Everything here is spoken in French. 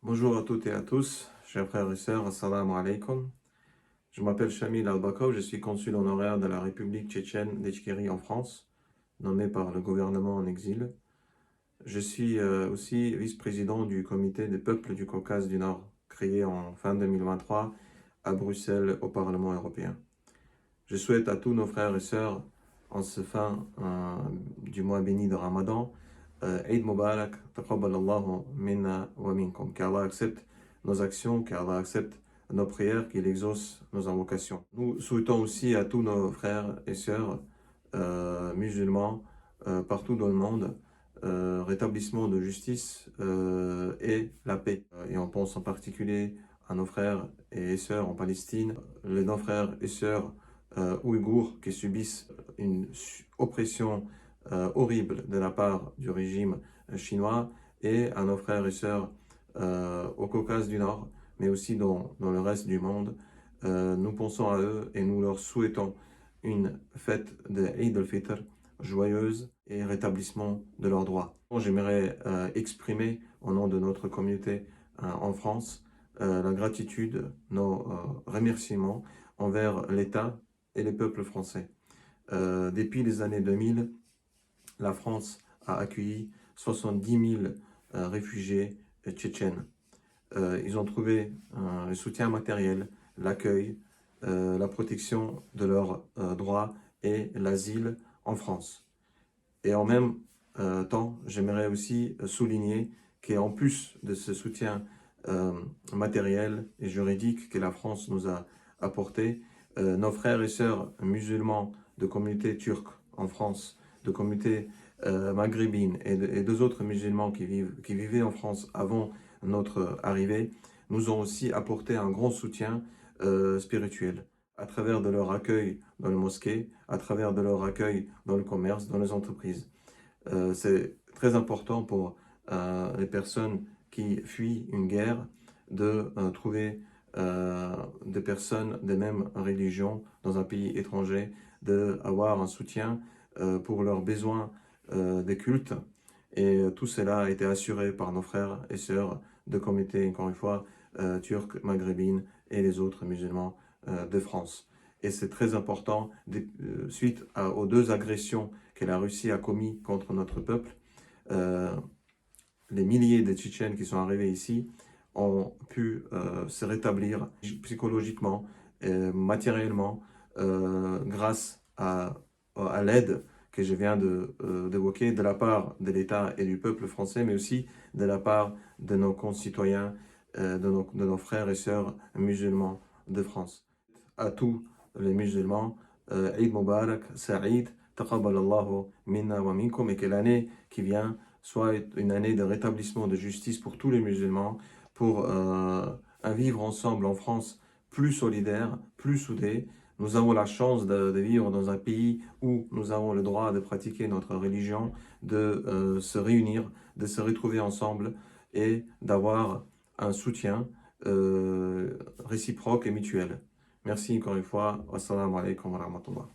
Bonjour à toutes et à tous, chers frères et sœurs, assalamu alaikum. Je m'appelle Shamil Al-Bakaw, je suis consul honoraire de la République tchétchène d'Ichkérie en France, nommé par le gouvernement en exil. Je suis aussi vice-président du comité des peuples du Caucase du Nord, créé en fin 2023 à Bruxelles au Parlement européen. Je souhaite à tous nos frères et sœurs, en ce fin du mois béni de Ramadan, Eid Mubarak, taqabbalallahu minna wa minkum. Qu'Allah accepte nos actions, qu'Allah accepte nos prières, qu'il exauce nos invocations. Nous souhaitons aussi à tous nos frères et sœurs musulmans partout dans le monde rétablissement de justice et la paix. Et on pense en particulier à nos frères et sœurs en Palestine, nos frères et sœurs ouïghours qui subissent une oppression horrible de la part du régime chinois, et à nos frères et sœurs au Caucase du Nord, mais aussi dans le reste du monde. Nous pensons à eux et nous leur souhaitons une fête de Eid al-Fitr joyeuse et rétablissement de leurs droits. J'aimerais exprimer au nom de notre communauté en France la gratitude, nos remerciements envers l'État et les peuples français. Depuis les années 2000, la France a accueilli 70 000 réfugiés tchétchènes. Ils ont trouvé le soutien matériel, l'accueil, la protection de leurs droits et l'asile en France. Et en même temps, j'aimerais aussi souligner qu'en plus de ce soutien matériel et juridique que la France nous a apporté, nos frères et sœurs musulmans de communautés turques en France, de communautés maghrébines et deux autres musulmans qui vivaient en France avant notre arrivée, nous ont aussi apporté un grand soutien spirituel à travers de leur accueil dans les mosquées, à travers de leur accueil dans le commerce, dans les entreprises. C'est très important pour les personnes qui fuient une guerre de trouver des personnes des mêmes religions dans un pays étranger, d'avoir un soutien pour leurs besoins des cultes. Et tout cela a été assuré par nos frères et sœurs de communautés, encore une fois, turques, maghrébines et les autres musulmans de France. Et c'est très important, suite aux deux agressions que la Russie a commises contre notre peuple, les milliers de Tchétchènes qui sont arrivés ici ont pu se rétablir psychologiquement, matériellement, grâce à l'aide que je viens d'évoquer de la part de l'État et du peuple français, mais aussi de la part de nos concitoyens, de nos frères et sœurs musulmans de France. À tous les musulmans, Eid Mubarak, Sa'id, taqabbalallahu minna wa minkum, et que l'année qui vient soit une année de rétablissement de justice pour tous les musulmans, pour un vivre ensemble en France plus solidaire, plus soudé. Nous avons la chance de vivre dans un pays où nous avons le droit de pratiquer notre religion, de se réunir, de se retrouver ensemble et d'avoir un soutien réciproque et mutuel. Merci encore une fois. Wassalamu alaikum wa rahmatullah.